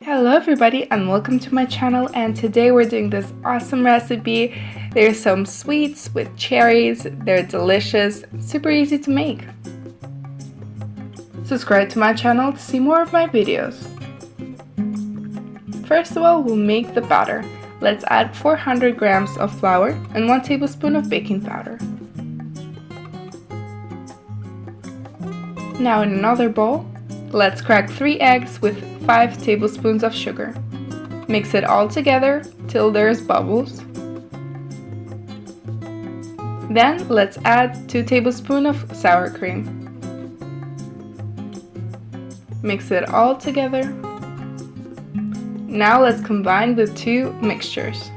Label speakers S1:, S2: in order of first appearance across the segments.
S1: Hello everybody and welcome to my channel, and today we're doing this awesome recipe. There's some sweets with cherries. They're delicious, super easy to make. Subscribe to my channel to see more of my videos. First of all, we'll make the batter. Let's add 400 grams of flour and 1 tablespoon of baking powder. Now in another bowl, let's crack 3 eggs with 5 tablespoons of sugar. Mix it all together till there's bubbles. Then let's add 2 tablespoons of sour cream. Mix it all together. Now let's combine the two mixtures.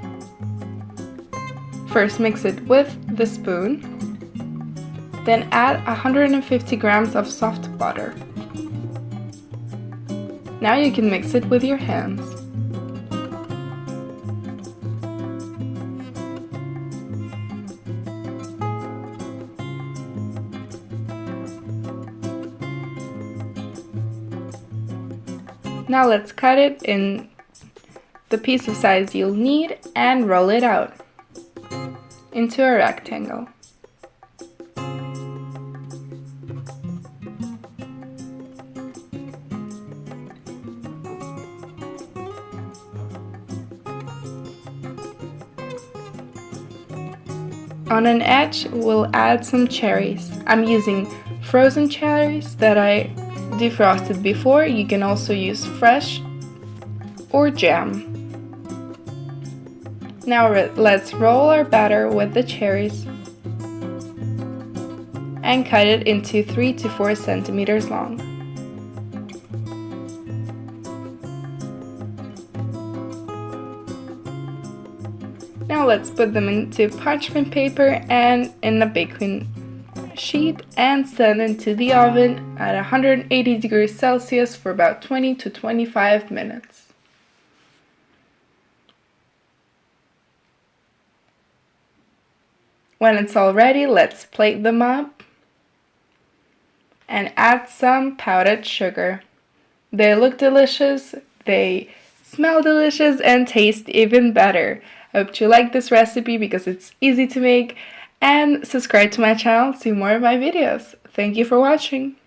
S1: First mix it with the spoon. Then add 150 grams of soft butter. Now you can mix it with your hands. Now let's cut it in the piece of size you'll need and roll it out into a rectangle. On an edge, we'll add some cherries. I'm using frozen cherries that I defrosted before. You can also use fresh or jam. Now let's roll our batter with the cherries and cut it into 3 to 4 centimeters long. Now let's put them into parchment paper and in a baking sheet and send into the oven at 180 degrees Celsius for about 20 to 25 minutes. When it's all ready, let's plate them up and add some powdered sugar. They look delicious, they smell delicious, and taste even better. I hope you like this recipe because it's easy to make, and subscribe to my channel to see more of my videos. Thank you for watching.